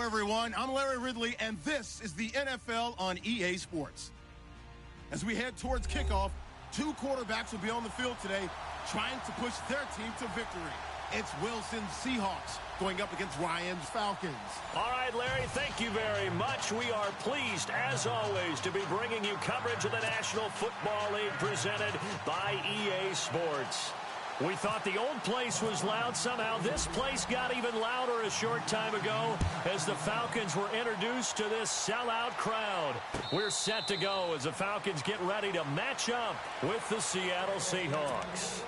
everyone. I'm Larry Ridley, and this is the NFL on EA Sports. As we head towards kickoff, two quarterbacks will be on the field today trying to push their team to victory. It's Wilson's Seahawks going up against Ryan's Falcons. All right, Larry, thank you very much. We are pleased, as always, to be bringing you coverage of the National Football League presented by EA Sports. We thought the old place was loud. Somehow this place got even louder a short time ago as the Falcons were introduced to this sellout crowd. We're set to go as the Falcons get ready to match up with the Seattle Seahawks.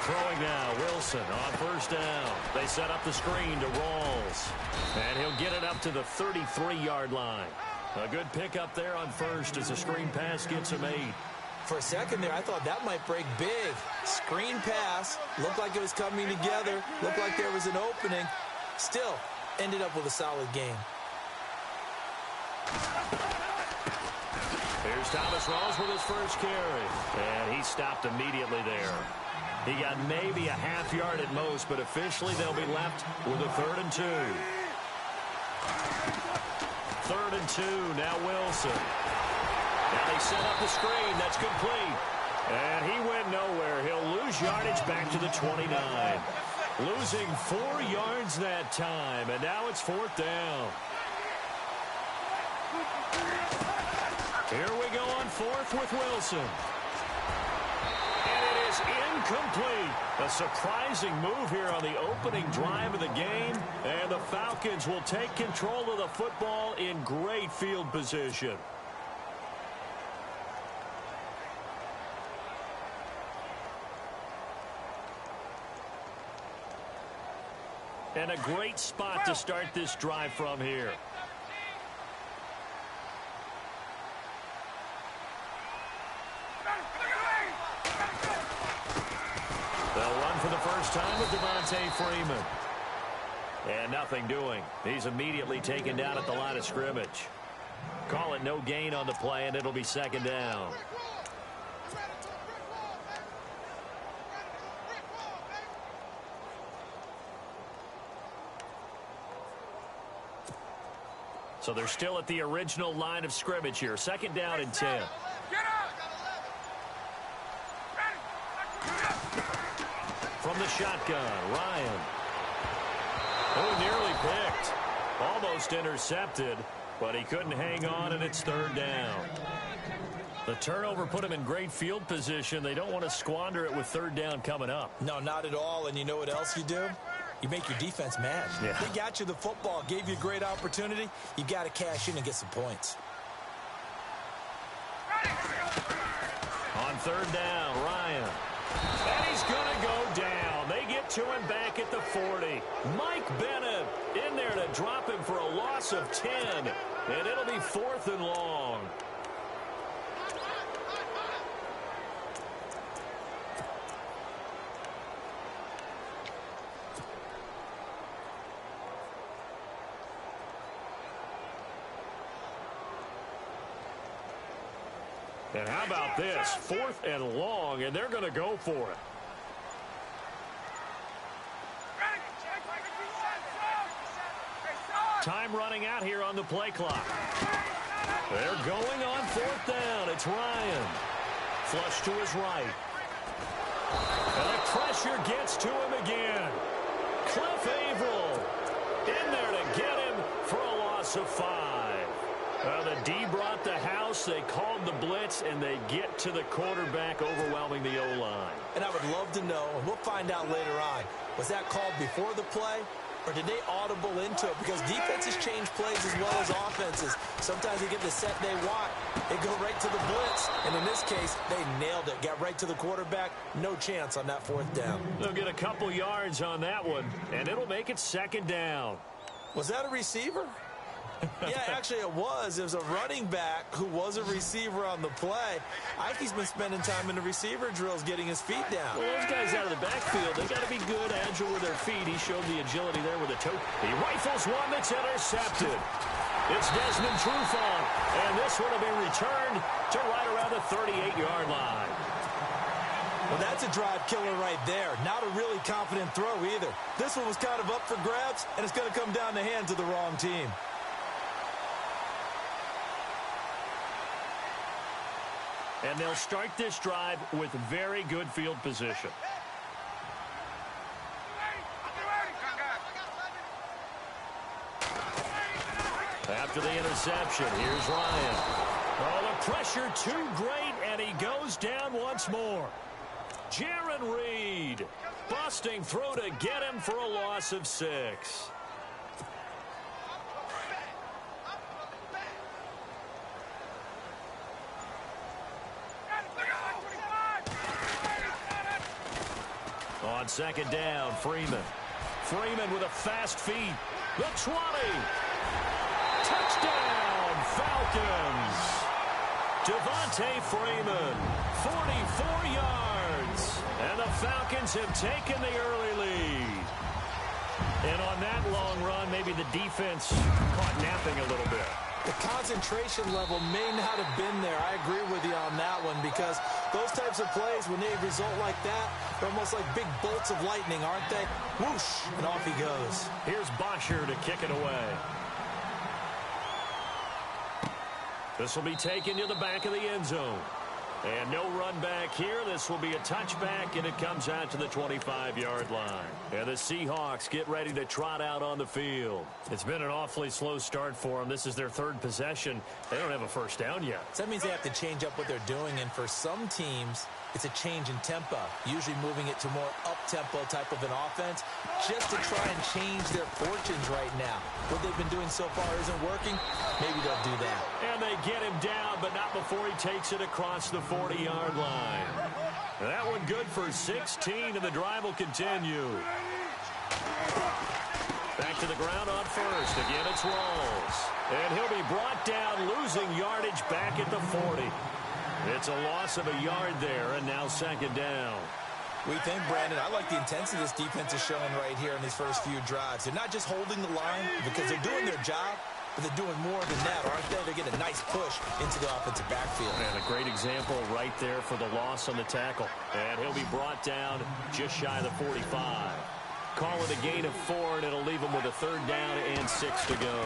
Throwing now, Wilson on first down. They set up the screen to Rawls. And he'll get it up to the 33-yard line. A good pickup there on first as the screen pass gets him 8. For a second there, I thought that might break big. Screen pass. Looked like it was coming together. Looked like there was an opening. Still, ended up with a solid game. Here's Thomas Rawls with his first carry. And he stopped immediately there. He got maybe a half yard at most, but officially they'll be left with a 3rd and 2. 3rd and 2, now Wilson. Now they set up the screen, that's complete. And he went nowhere. He'll lose yardage back to the 29. Losing 4 yards that time, and now it's 4th down. Here we go on 4th with Wilson. Incomplete. A surprising move here on the opening drive of the game, and the Falcons will take control of the football in great field position. And a great spot to start this drive from here. For the first time with Devontae Freeman. And nothing doing. He's immediately taken down at the line of scrimmage. Call it no gain on the play, and it'll be 2nd down. So they're still at the original line of scrimmage here. 2nd down and 10. From the shotgun, Ryan. Oh, nearly picked. Almost intercepted, but he couldn't hang on, and it's 3rd down. The turnover put him in great field position. They don't want to squander it with 3rd down coming up. No, not at all. And you know what else you do? You make your defense mad. Yeah. They got you the football, gave you a great opportunity. You got to cash in and get some points. On 3rd down, Ryan. And he's going to go down. They get to him back at the 40. Mike Bennett in there to drop him for a loss of 10. And it'll be 4th and long. And how about this? 4th and long, and they're going to go for it. Time running out here on the play clock. They're going on 4th down. It's Ryan. Flush to his right. And the pressure gets to him again. Cliff Averill in there to get him for a loss of 5. The D brought the house. They called the blitz, and they get to the quarterback, overwhelming the O-line. And I would love to know, and we'll find out later on, was that called before the play, or did they audible into it? Because defenses change plays as well as offenses. Sometimes they get the set they want. They go right to the blitz, and in this case, they nailed it. Got right to the quarterback. No chance on that 4th down. They'll get a couple yards on that one, and it'll make it 2nd down. Was that a receiver? Yeah, actually it was. It was a running back who was a receiver on the play. I think he's been spending time in the receiver drills getting his feet down. Well, those guys out of the backfield, they got to be good, agile with their feet. He showed the agility there with a toe. He rifles one that's intercepted. It's Desmond Trufant, and this one will be returned to right around the 38-yard line. Well, that's a drive killer right there. Not a really confident throw either. This one was kind of up for grabs, and it's going to come down the hands of the wrong team. And they'll start this drive with very good field position. After the interception, here's Ryan. Oh, the pressure too great, and he goes down once more. Jaron Reed busting through to get him for a loss of 6. On second down, Freeman. Freeman with a fast feet. The 20. Touchdown, Falcons. Devontae Freeman, 44 yards. And the Falcons have taken the early lead. And on that long run, maybe the defense caught napping a little bit. The concentration level may not have been there. I agree with you on that one because those types of plays, when they result like that, they're almost like big bolts of lightning, aren't they? Whoosh, and off he goes. Here's Bosher to kick it away. This will be taken to the back of the end zone. And no run back here. This will be a touchback, and it comes out to the 25-yard line. And the Seahawks get ready to trot out on the field. It's been an awfully slow start for them. This is their third possession. They don't have a first down yet. So that means they have to change up what they're doing, and for some teams, it's a change in tempo, usually moving it to more up-tempo type of an offense just to try and change their fortunes right now. What they've been doing so far isn't working. Maybe they'll do that. And they get him down, but not before he takes it across the 40-yard line. That one good for 16, and the drive will continue. Back to the ground on first. Again, it's Rawls. And he'll be brought down, losing yardage back at the 40. It's a loss of a yard there, and now second down. We think, Brandon, I like the intensity this defense is showing right here in these first few drives. They're not just holding the line because they're doing their job, but they're doing more than that, aren't they? They get a nice push into the offensive backfield. And a great example right there for the loss on the tackle. And he'll be brought down just shy of the 45. Call it a gain of 4, and it'll leave him with a third down and 6 to go.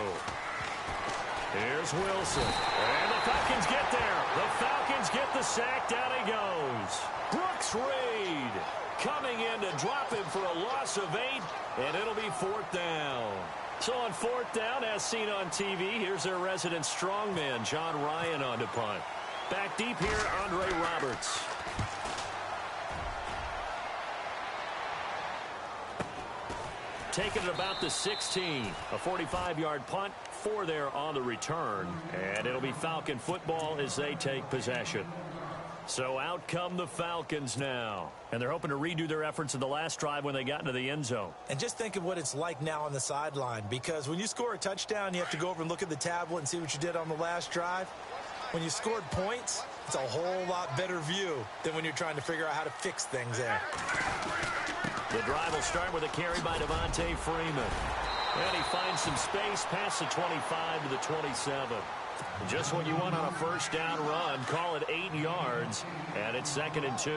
Here's Wilson. And the Falcons get there. The Falcons get the sack. Down he goes. Brooks Reed coming in to drop him for a loss of 8, and it'll be fourth down. So on fourth down, as seen on TV, here's their resident strongman, John Ryan, on to punt. Back deep here, Andre Roberts. Taking it about the 16. A 45-yard punt, 4 there on the return. And it'll be Falcon football as they take possession. So out come the Falcons now. And they're hoping to redo their efforts in the last drive when they got into the end zone. And just think of what it's like now on the sideline. Because when you score a touchdown, you have to go over and look at the tablet and see what you did on the last drive. When you scored points, it's a whole lot better view than when you're trying to figure out how to fix things there. The drive will start with a carry by Devontae Freeman. And he finds some space past the 25 to the 27. Just what you want on a first down run. Call it 8 yards. And it's 2nd and 2.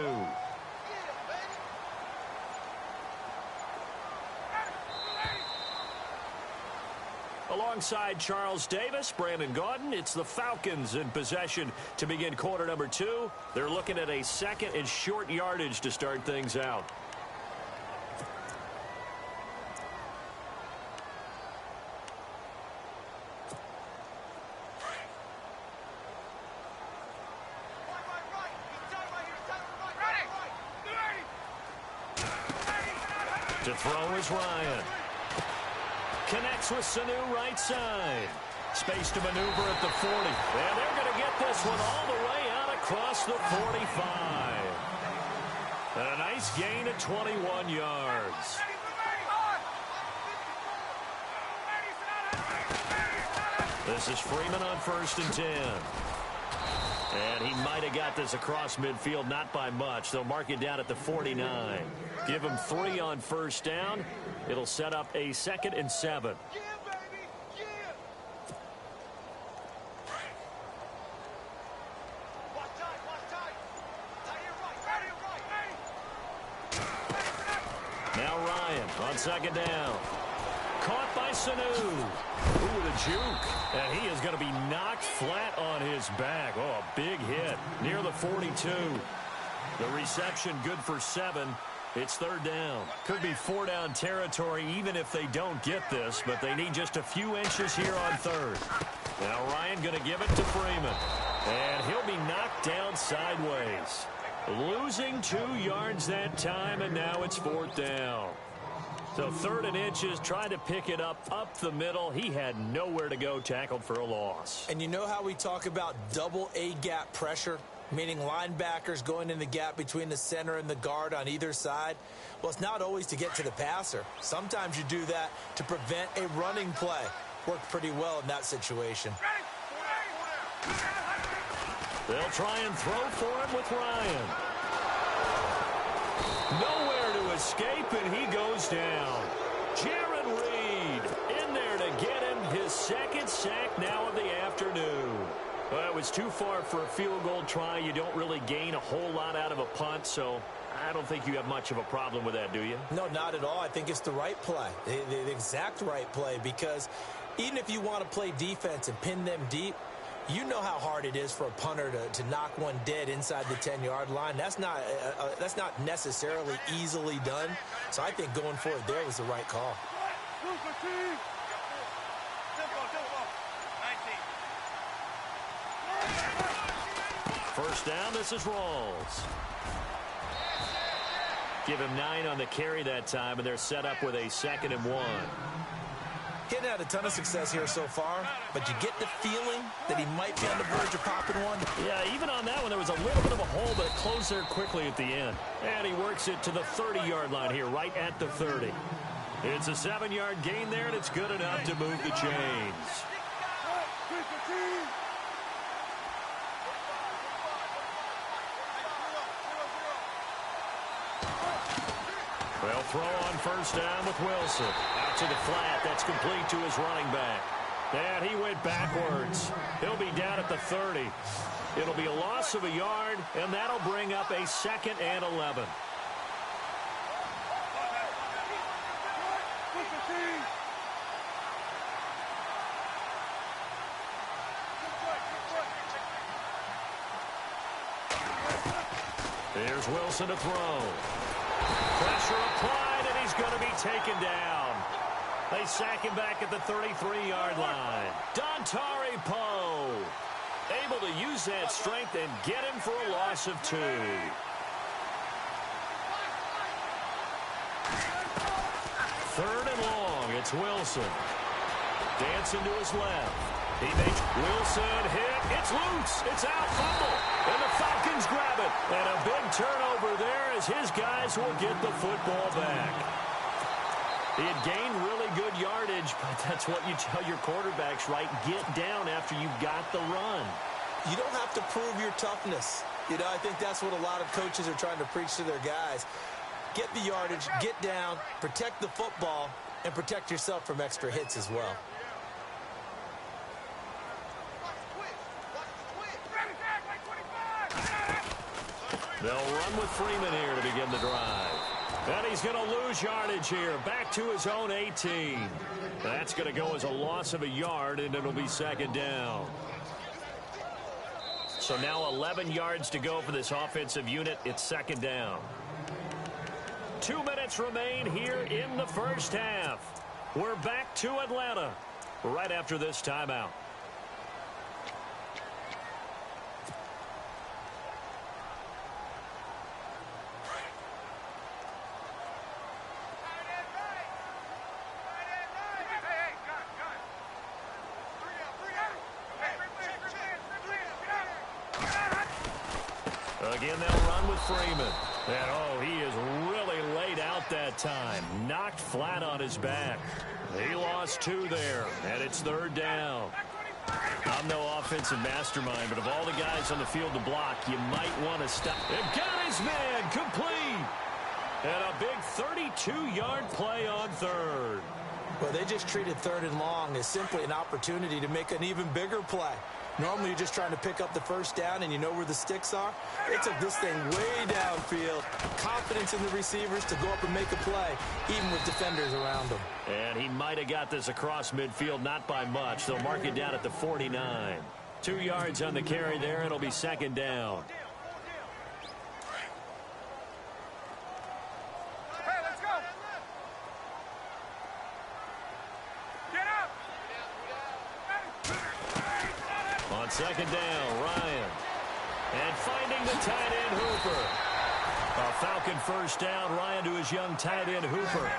Alongside Charles Davis, Brandon Gaudin, it's the Falcons in possession to begin quarter number 2. They're looking at a 2nd and short yardage to start things out. To throw is Ryan. Connects with Sanu right side. Space to maneuver at the 40. And they're going to get this one all the way out across the 45. And a nice gain of 21 yards. This is Freeman on 1st and 10. And he might have got this across midfield, not by much. They'll mark it down at the 49. Give him 3 on 1st down. It'll set up a 2nd and 7. Now Ryan on 2nd down. Caught by Sanu. Ooh, the juke. And he is going to be knocked flat on his back. Oh, a big hit near the 42. The reception good for 7. It's 3rd down. Could be 4-down territory even if they don't get this, but they need just a few inches here on 3rd. Now Ryan going to give it to Freeman. And he'll be knocked down sideways. Losing 2 yards that time, and now it's 4th down. So 3rd and inches, trying to pick it up the middle. He had nowhere to go, tackled for a loss. And you know how we talk about double A-gap pressure, meaning linebackers going in the gap between the center and the guard on either side? Well, it's not always to get to the passer. Sometimes you do that to prevent a running play. Worked pretty well in that situation. They'll try and throw for him with Ryan. Nowhere to escape, and he goes down. Jared Reed in there to get him his 2nd sack now of the afternoon. Well, it was too far for a field goal try. You don't really gain a whole lot out of a punt, so I don't think you have much of a problem with that, do you? No, not at all. I think it's the right play, the exact right play, because even if you want to play defense and pin them deep, you know how hard it is for a punter to knock one dead inside the 10-yard line. That's not necessarily easily done. So I think going for it there was the right call. First down, this is Rawls. Give him 9 on the carry that time, and they're set up with a 2nd and 1. Getting had a ton of success here so far, but you get the feeling that he might be on the verge of popping one. Yeah, even on that one, there was a little bit of a hole, but it closed there quickly at the end. And he works it to the 30-yard line here, right at the 30. It's a 7-yard gain there, and it's good enough to move the chains. They'll throw on 1st down with Wilson. Out to the flat. That's complete to his running back. And he went backwards. He'll be down at the 30. It'll be a loss of a yard, and that'll bring up a 2nd and 11. Here's Wilson to throw. Pressure applied, and he's going to be taken down. They sack him back at the 33-yard line. Dontari Poe able to use that strength and get him for a loss of 2. 3rd and long. It's Wilson. Dancing to his left. He makes Wilson hit. It's loose. It's out. Fumble. And the Falcons grab it. And a big turnover there as his guys will get the football back. He had gained really good yardage, but that's what you tell your quarterbacks, right? Get down after you've got the run. You don't have to prove your toughness. You know, I think that's what a lot of coaches are trying to preach to their guys. Get the yardage, get down, protect the football, and protect yourself from extra hits as well. They'll run with Freeman here to begin the drive. And he's going to lose yardage here. Back to his own 18. That's going to go as a loss of a yard, and it'll be 2nd down. So now 11 yards to go for this offensive unit. It's 2nd down. 2 minutes remain here in the first half. We're back to Atlanta right after this timeout. Again, they'll run with Freeman. And, oh, he is really laid out that time. Knocked flat on his back. He lost 2 there, and it's 3rd down. I'm no offensive mastermind, but of all the guys on the field to block, you might want to stop. And got his man complete. And a big 32-yard play on third. Well, they just treated third and long as simply an opportunity to make an even bigger play. Normally, you're just trying to pick up the first down, and you know where the sticks are. They took this thing way downfield. Confidence in the receivers to go up and make a play, even with defenders around them. And he might have got this across midfield, not by much. They'll mark it down at the 49. 2 yards on the carry there. It'll be second down. On second down, Ryan. And finding the tight end, Hooper. A Falcon first down, Ryan to his young tight end, Hooper.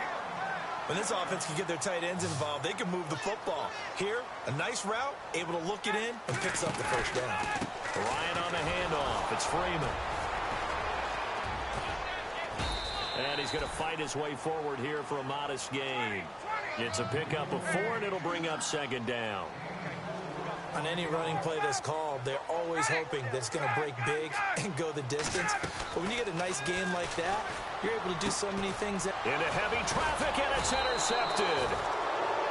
When this offense can get their tight ends involved, they can move the football. Here, a nice route, able to look it in, and picks up the first down. Ryan on the handoff. It's Freeman. And he's going to fight his way forward here for a modest gain. It's a pickup of 4, and it'll bring up second down. On any running play that's called, they're always hoping that it's going to break big and go the distance. But when you get a nice gain like that, you're able to do so many things. Into heavy traffic, and it's intercepted.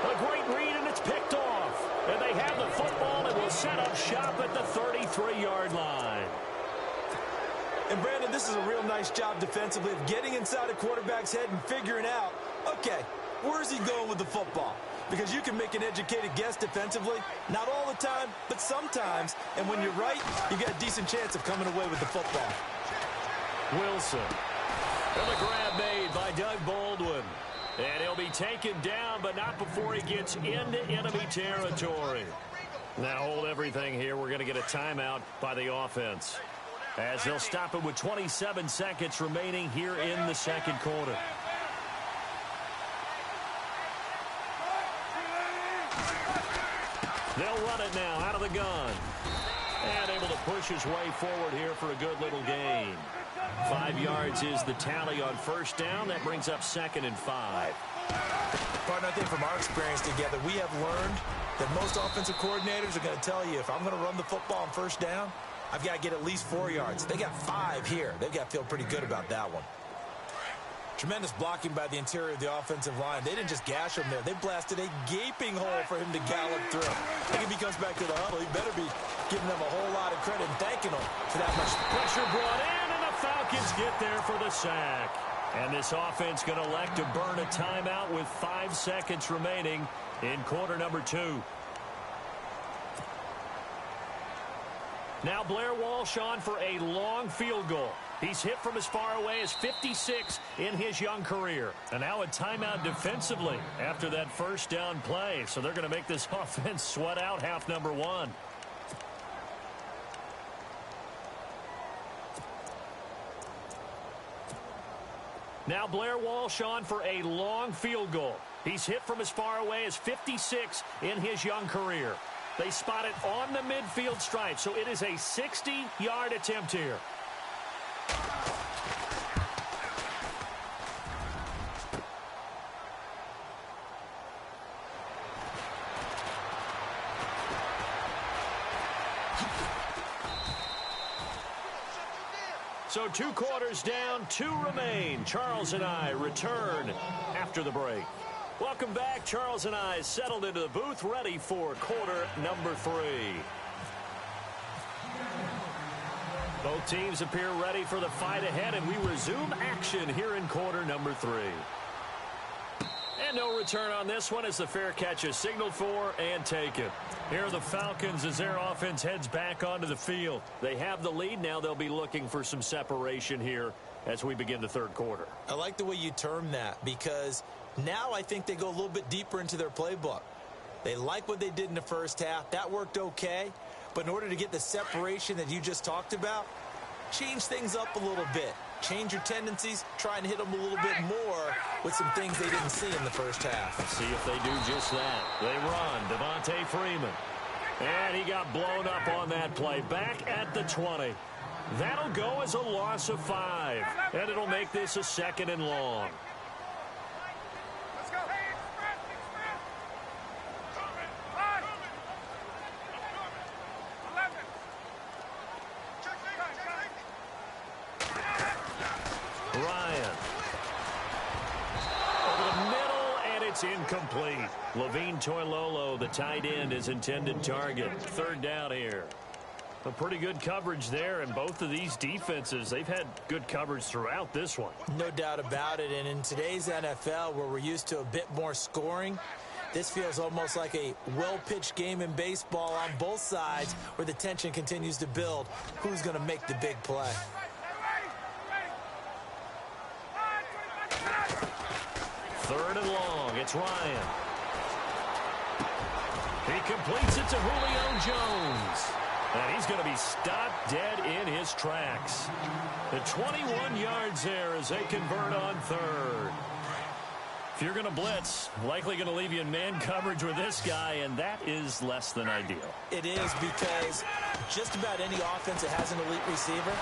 A great read, and it's picked off. And they have the football, and will set up shop at the 33-yard line. And, Brandon, this is a real nice job defensively of getting inside a quarterback's head and figuring out, okay, where's he going with the football? Because you can make an educated guess defensively. Not all the time, but sometimes. And when you're right, you got a decent chance of coming away with the football. Wilson. And the grab made by Doug Baldwin. And he'll be taken down, but not before he gets into enemy territory. Now hold everything here. We're going to get a timeout by the offense, as they'll stop it with 27 seconds remaining here in the second quarter. They'll run it now out of the gun. And able to push his way forward here for a good little gain. 5 yards is the tally on first down. That brings up second and 5. Partner, I think from our experience together, we have learned that most offensive coordinators are going to tell you, if I'm going to run the football on first down, I've got to get at least 4 yards. They got 5 here. They've got to feel pretty good about that one. Tremendous blocking by the interior of the offensive line. They didn't just gash him there. They blasted a gaping hole for him to gallop through. I think if he comes back to the huddle, he better be giving them a whole lot of credit and thanking them for that much. Pressure brought in, and the Falcons get there for the sack. And this offense going to elect to burn a timeout with 5 seconds remaining in quarter number 2. Now Blair Walsh on for a long field goal. He's hit from as far away as 56 in his young career. And now a timeout defensively after that first down play. So they're going to make this offense sweat out half number 1. Now Blair Walsh on for a long field goal. He's hit from as far away as 56 in his young career. They spot it on the midfield stripe, so it is a 60-yard attempt here. So 2 quarters down, 2 remain. Charles and I return after the break. Welcome back. Charles and I settled into the booth, ready for quarter number 3. Both teams appear ready for the fight ahead, and we resume action here in quarter number 3. And no return on this one as the fair catch is signaled for and taken. Here are the Falcons as their offense heads back onto the field. They have the lead. Now they'll be looking for some separation here as we begin the third quarter. I like the way you term that, because now I think they go a little bit deeper into their playbook. They like what they did in the first half. That worked okay. But in order to get the separation that you just talked about, change things up a little bit. Change your tendencies, try and hit them a little bit more with some things they didn't see in the first half. See if they do just that. They run. Devontae Freeman. And he got blown up on that play. Back at the 20. That'll go as a loss of 5. And it'll make this a second and long. It's incomplete. Levine Toilolo, the tight end, is intended target. Third down here. A pretty good coverage there, and both of these defenses, they've had good coverage throughout this one. No doubt about it, and in today's NFL, where we're used to a bit more scoring, this feels almost like a well-pitched game in baseball on both sides where the tension continues to build. Who's going to make the big play? Third and long, it's Ryan. He completes it to Julio Jones. And he's going to be stopped dead in his tracks. The 21 yards there as they convert on third. If you're going to blitz, likely going to leave you in man coverage with this guy, and that is less than ideal. It is, because just about any offense that has an elite receiver,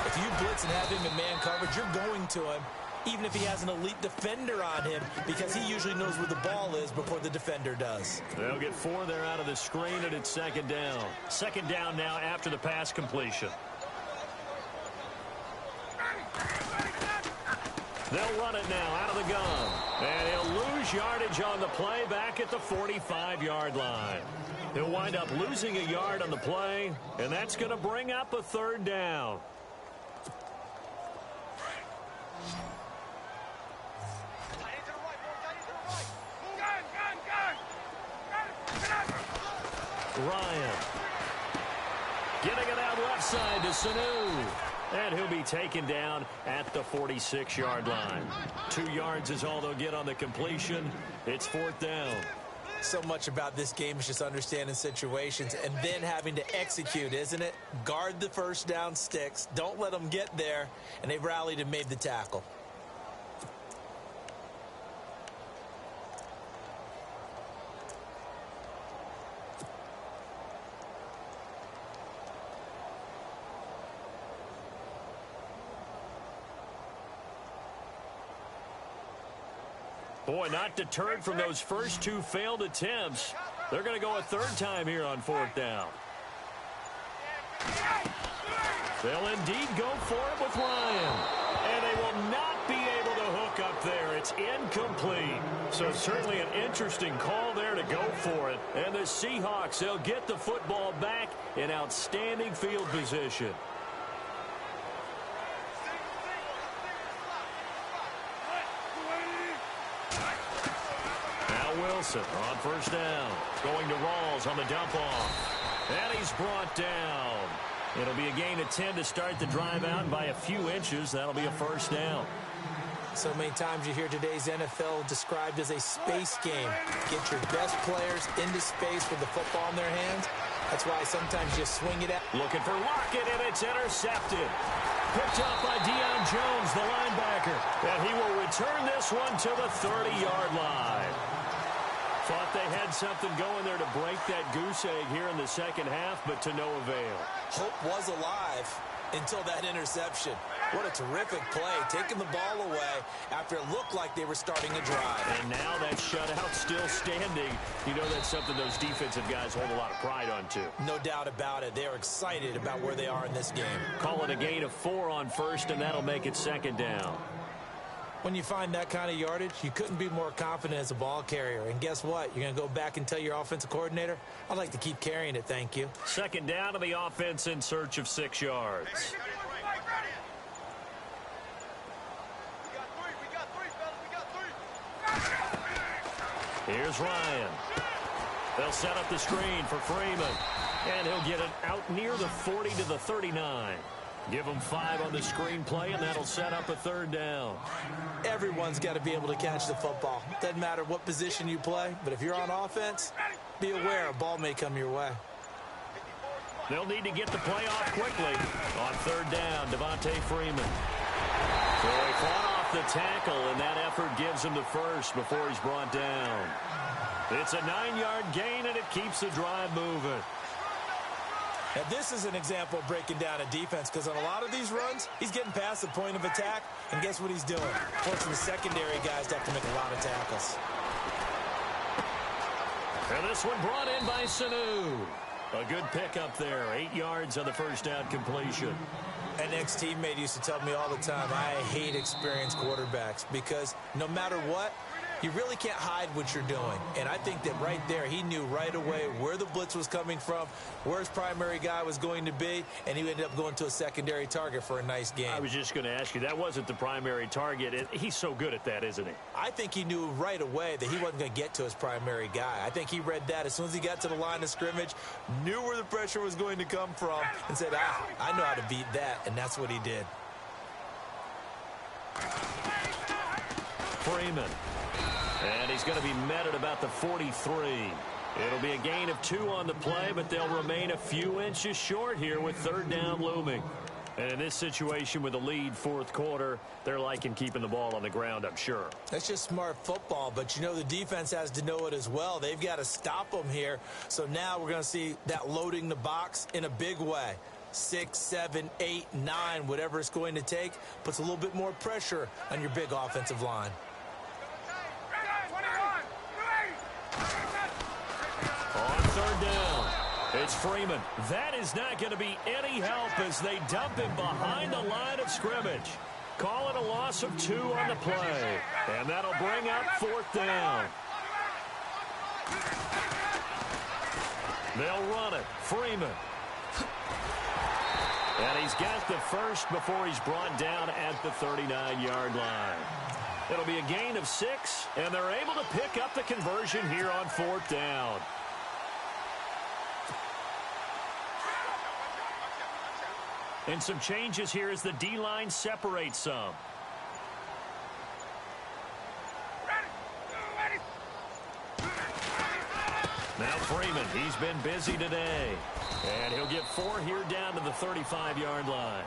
if you blitz and have him in man coverage, you're going to him, even if he has an elite defender on him, because he usually knows where the ball is before the defender does. They'll get 4 there out of the screen, and it's second down. Second down now after the pass completion. They'll run it now out of the gun. And he'll lose yardage on the play back at the 45-yard line. He'll wind up losing a yard on the play, and that's going to bring up a third down. Ryan getting it out left side to Sanu. And he'll be taken down at the 46-yard line. 2 yards is all they'll get on the completion. It's fourth down. So much about this game is just understanding situations and then having to execute, isn't it? Guard the first down sticks. Don't let them get there. And they've rallied and made the tackle. Boy, not deterred from those first 2 failed attempts. They're going to go a third time here on fourth down. They'll indeed go for it with Ryan. And they will not be able to hook up there. It's incomplete. So certainly an interesting call there to go for it. And the Seahawks, they'll get the football back in outstanding field position. Wilson on first down. Going to Rawls on the dump off. And he's brought down. It'll be a gain of 10 to start the drive out. By a few inches, that'll be a first down. So many times you hear today's NFL described as a space game. Get your best players into space with the football in their hands. That's why sometimes you swing it out. Looking for Lockett, and it's intercepted. Picked up by Deion Jones, the linebacker. And he will return this one to the 30-yard line. Thought they had something going there to break that goose egg here in the second half, but to no avail. Hope was alive until that interception. What a terrific play, taking the ball away after it looked like they were starting a drive. And now that shutout still standing. You know that's something those defensive guys hold a lot of pride on, too. No doubt about it. They are excited about where they are in this game. Call it a gain of 4 on first, and that'll make it second down. When you find that kind of yardage, you couldn't be more confident as a ball carrier. And guess what? You're going to go back and tell your offensive coordinator, I'd like to keep carrying it, thank you. Second down to the offense in search of 6 yards. Here's Ryan. They'll set up the screen for Freeman. And he'll get it out near the 40 to the 39. Give them 5 on the screen play, and that'll set up a third down. Everyone's got to be able to catch the football. Doesn't matter what position you play, but if you're on offense, be aware a ball may come your way. They'll need to get the play off quickly. On third down, Devontae Freeman. So he fought off the tackle, and that effort gives him the first before he's brought down. It's a 9-yard gain, and it keeps the drive moving. And this is an example of breaking down a defense, because on a lot of these runs, he's getting past the point of attack, and guess what he's doing? Forcing the secondary guys to have to make a lot of tackles. And this one brought in by Sanu. A good pickup there. 8 yards on the first down completion. An ex-teammate used to tell me all the time, I hate experienced quarterbacks, because no matter what, You really can't hide what you're doing. And I think that right there, he knew right away where the blitz was coming from, where his primary guy was going to be, and he ended up going to a secondary target for a nice game. I was just going to ask you, that wasn't the primary target. He's so good at that, isn't he? I think he knew right away that he wasn't going to get to his primary guy. I think he read that as soon as he got to the line of scrimmage, knew where the pressure was going to come from, and said, I know how to beat that, and that's what he did. Freeman. And he's going to be met at about the 43. It'll be a gain of 2 on the play, but they'll remain a few inches short here with third down looming. And in this situation with a lead fourth quarter, they're liking keeping the ball on the ground, I'm sure. That's just smart football, but you know the defense has to know it as well. They've got to stop them here. So now we're going to see that loading the box in a big way. 6, 7, 8, 9, whatever it's going to take, puts a little bit more pressure on your big offensive line. On third down, it's Freeman. That is not going to be any help as they dump him behind the line of scrimmage. Call it a loss of 2 on the play. And that'll bring up fourth down. They'll run it. Freeman. And he's got the first before he's brought down at the 39-yard line. It'll be a gain of 6, and they're able to pick up the conversion here on fourth down. And some changes here as the D-line separates some. Now Freeman, he's been busy today. And he'll get 4 here down to the 35-yard line.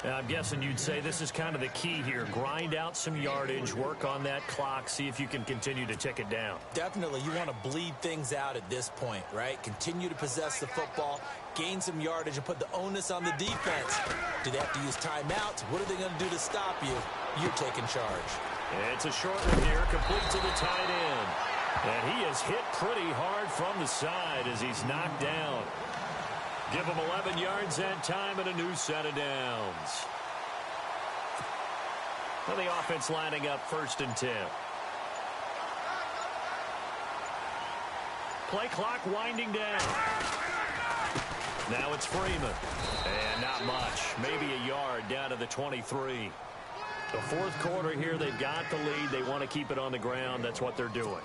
Now, I'm guessing you'd say this is kind of the key here. Grind out some yardage, work on that clock, see if you can continue to tick it down. Definitely. You want to bleed things out at this point, right? Continue to possess the football, gain some yardage, and put the onus on the defense. Do they have to use timeouts? What are they going to do to stop you? You're taking charge. It's a short one here, complete to the tight end. And he is hit pretty hard from the side as he's knocked down. Give him 11 yards that time and a new set of downs. And the offense lining up 1st and 10. Play clock winding down. Now it's Freeman. And not much. Maybe a yard down to the 23. The fourth quarter here, they've got the lead. They want to keep it on the ground. That's what they're doing.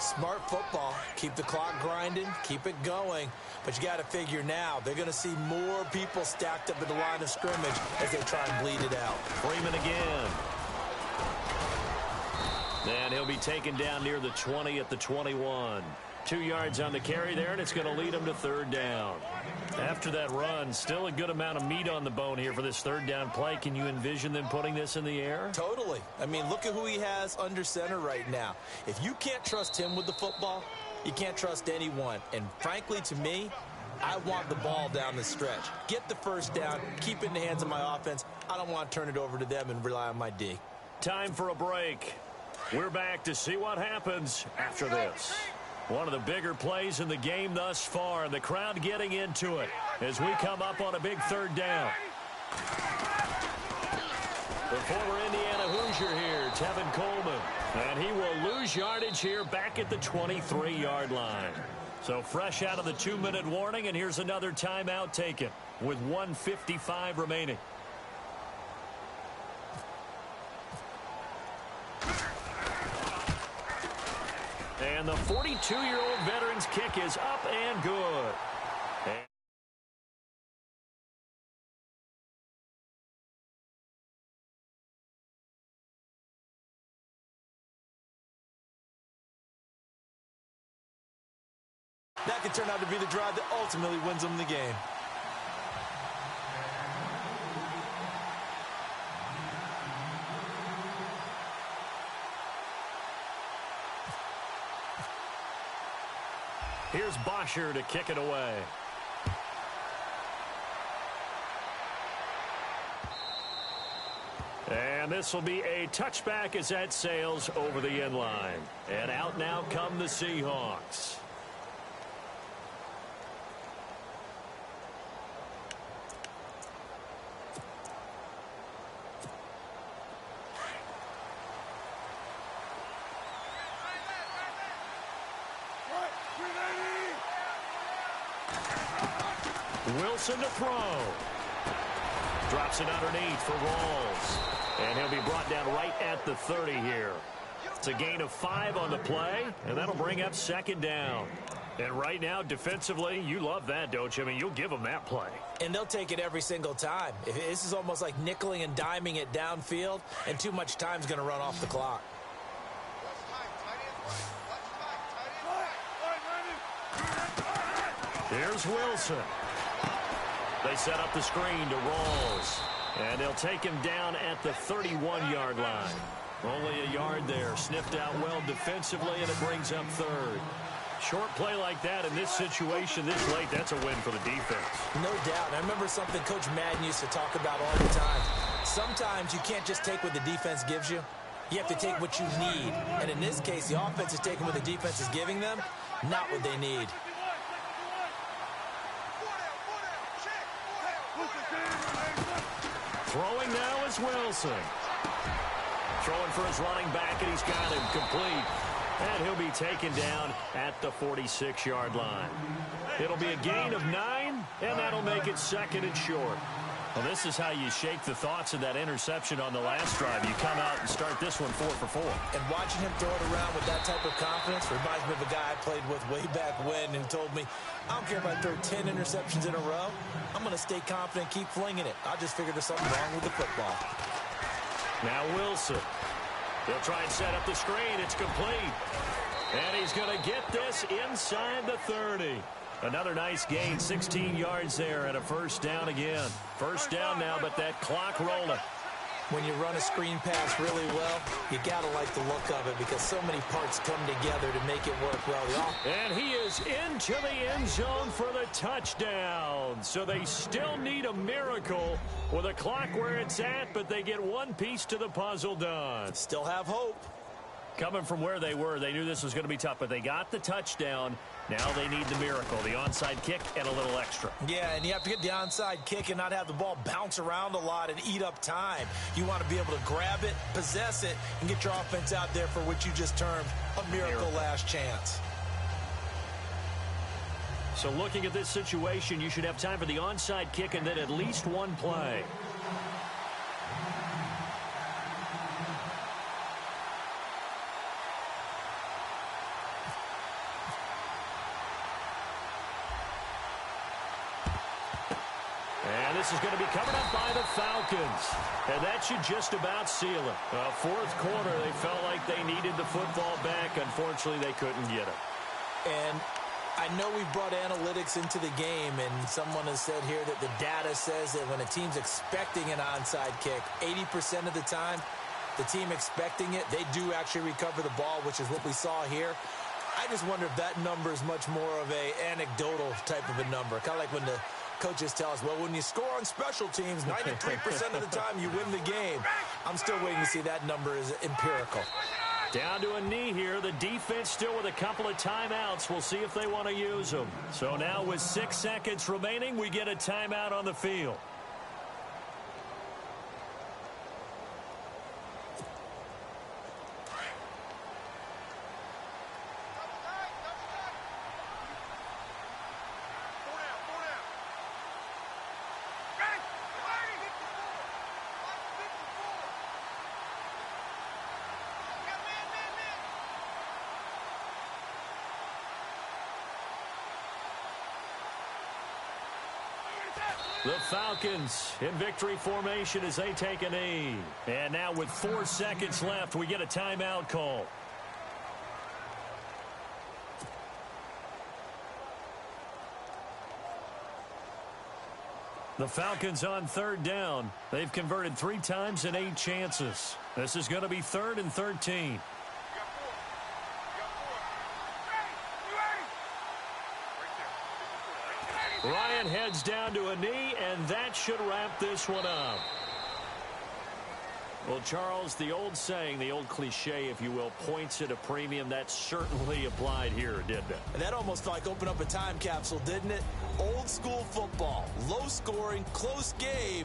Smart football. Keep the clock grinding. Keep it going. But you got to figure now, they're going to see more people stacked up at the line of scrimmage as they try and bleed it out. Freeman again. And he'll be taken down near the 20 at the 21. 2 yards on the carry there, and it's going to lead him to third down. After that run, still a good amount of meat on the bone here for this third down play. Can you envision them putting this in the air? Totally. I mean, look at who he has under center right now. If you can't trust him with the football, you can't trust anyone. And frankly, to me, I want the ball down the stretch. Get the first down, keep it in the hands of my offense. I don't want to turn it over to them and rely on my D. Time for a break. We're back to see what happens after this. One of the bigger plays in the game thus far, and the crowd getting into it as we come up on a big third down. The former Indiana Hoosier here, Tevin Coleman, and he will lose yardage here back at the 23-yard line. So fresh out of the 2-minute warning, and here's another timeout taken with 1:55 remaining. And the 42-year-old veteran's kick is up and good. That could turn out to be the drive that ultimately wins them the game. Here's Bosher to kick it away. And this will be a touchback as that sails over the end line. And out now come the Seahawks. Wilson to throw. Drops it underneath for Rawls. And he'll be brought down right at the 30 here. It's a gain of 5 on the play, and that'll bring up second down. And right now, defensively, you love that, don't you? I mean, you'll give them that play. And they'll take it every single time. This is almost like nickeling and diming it downfield, and too much time's going to run off the clock. Here's Wilson. They set up the screen to Rawls. And they'll take him down at the 31-yard line. Only a yard there. Sniffed out well defensively, and it brings up third. Short play like that in this situation this late, that's a win for the defense. No doubt. I remember something Coach Madden used to talk about all the time. Sometimes you can't just take what the defense gives you. You have to take what you need. And in this case, the offense is taking what the defense is giving them, not what they need. Throwing now is Wilson. Throwing for his running back, and he's got him complete. And he'll be taken down at the 46-yard line. It'll be a gain of 9, and that'll make it second and short. Well, this is how you shake the thoughts of that interception on the last drive. You come out and start this one 4 for 4. And watching him throw it around with that type of confidence reminds me of a guy I played with way back when and told me, I don't care if I throw 10 interceptions in a row. I'm going to stay confident, keep flinging it. I just figured there's something wrong with the football. Now Wilson. He'll try and set up the screen. It's complete. And he's going to get this inside the 30. Another nice gain, 16 yards there, and a first down again. First down now, but that clock rolling. When you run a screen pass really well, you got to like the look of it because so many parts come together to make it work well. And he is into the end zone for the touchdown. So they still need a miracle with a clock where it's at, but they get one piece to the puzzle done. Still have hope. Coming from where they were, they knew this was going to be tough, but they got the touchdown. Now they need the miracle, the onside kick and a little extra. Yeah, and you have to get the onside kick and not have the ball bounce around a lot and eat up time. You want to be able to grab it, possess it, and get your offense out there for what you just termed a miracle last chance. So looking at this situation, you should have time for the onside kick and then at least one play. This is going to be covered up by the Falcons. And that should just about seal it. Fourth quarter, they felt like they needed the football back. Unfortunately, they couldn't get it. And I know we brought analytics into the game, and someone has said here that the data says that when a team's expecting an onside kick, 80% of the time, the team expecting it, they do actually recover the ball, which is what we saw here. I just wonder if that number is much more of a anecdotal type of a number. Kind of like when the coaches tell us, well, when you score on special teams, 93% of the time you win the game. I'm still waiting to see that number is empirical. Down to a knee here. The defense still with a couple of timeouts. We'll see if they want to use them. So now with 6 seconds remaining, we get a timeout on the field. The Falcons in victory formation as they take a knee. And now with 4 seconds left, we get a timeout call. The Falcons on third down. They've converted 3 times in 8 chances. This is going to be 3rd and 13. Ryan heads down to a knee, and that should wrap this one up. Well, Charles, the old saying, the old cliche, if you will, points at a premium. That certainly applied here, didn't it? And that almost like opened up a time capsule, didn't it? Old school football, low scoring, close game.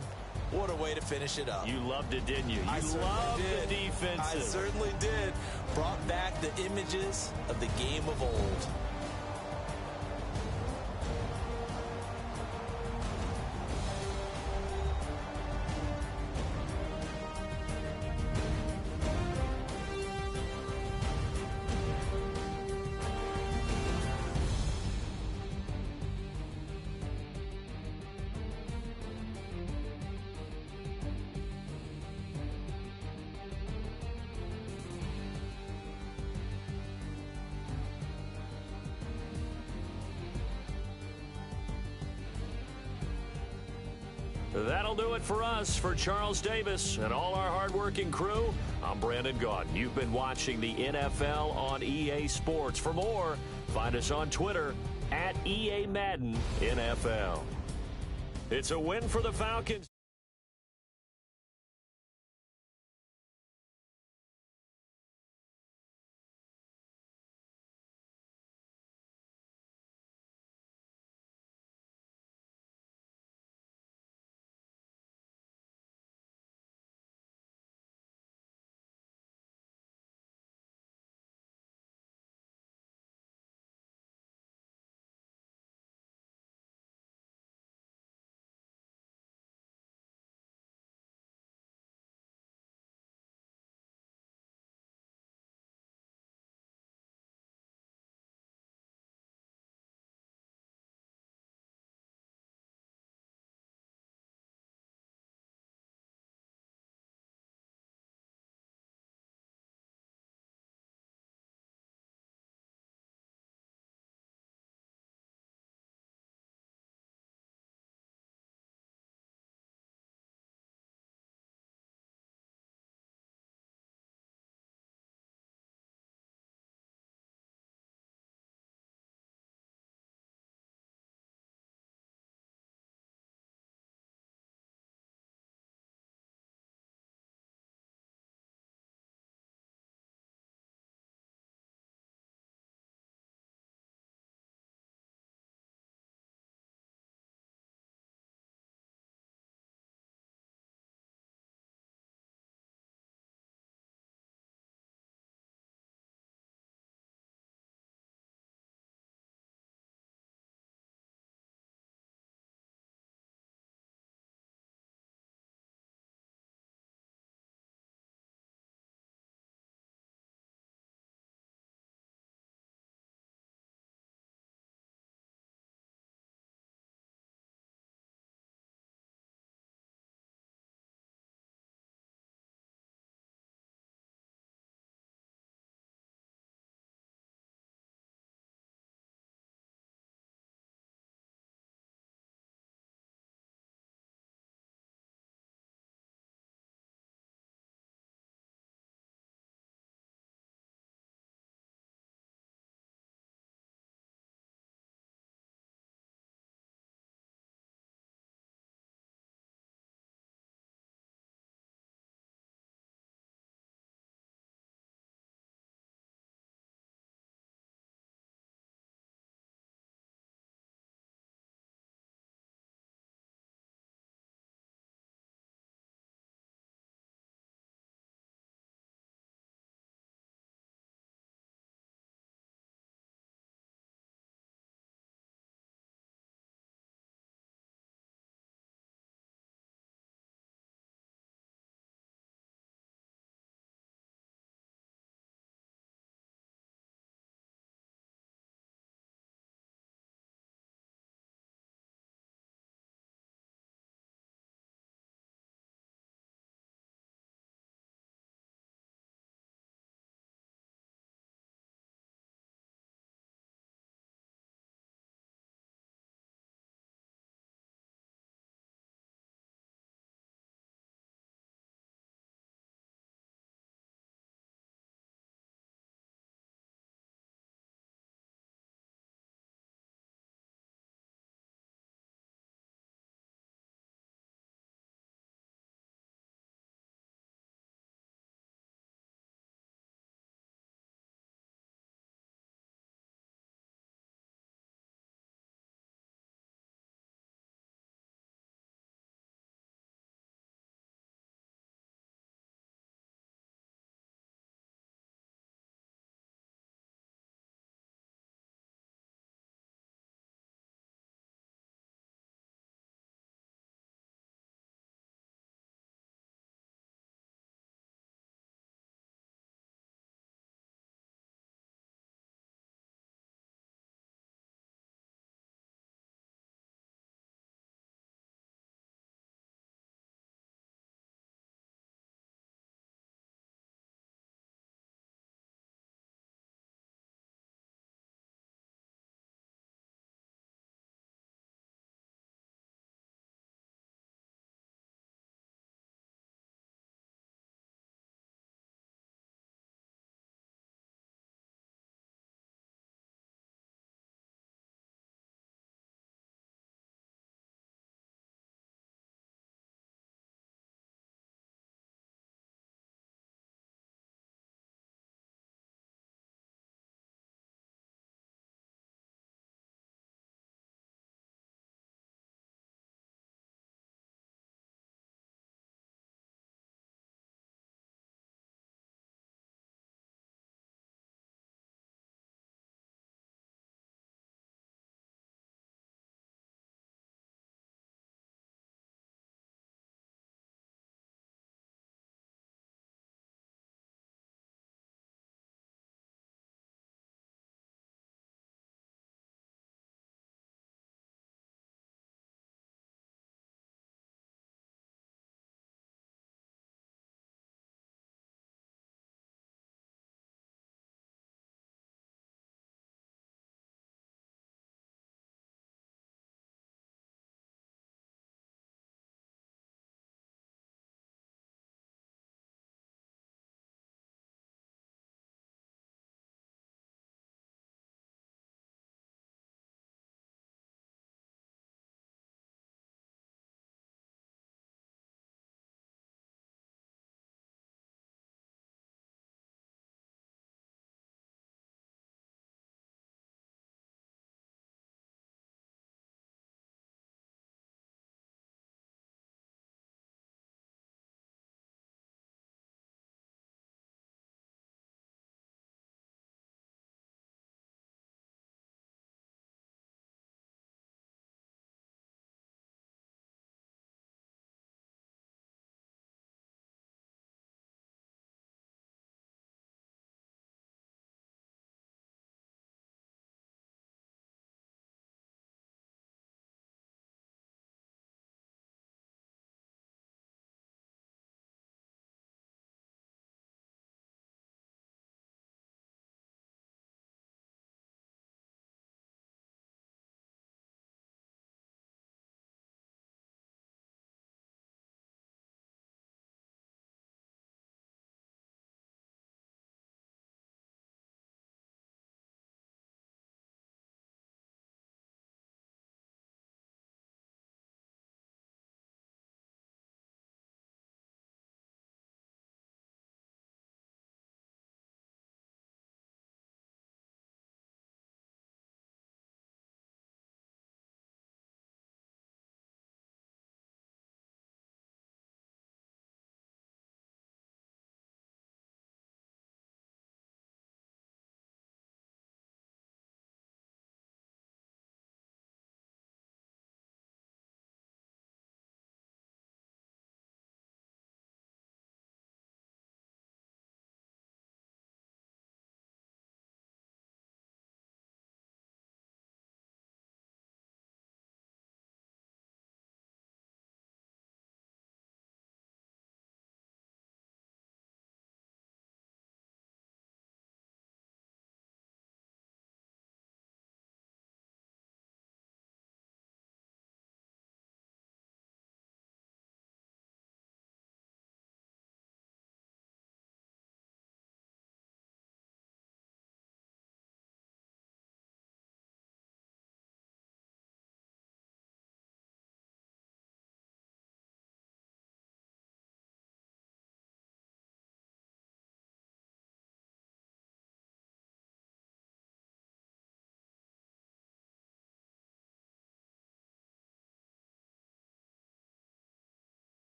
What a way to finish it up. You loved it, didn't you? I loved the defense. I certainly did. Brought back the images of the game of old. That'll do it for us. For Charles Davis and all our hardworking crew, I'm Brandon Gaudin. You've been watching the NFL on EA Sports. For more, find us on Twitter @EA Madden NFL. It's a win for the Falcons.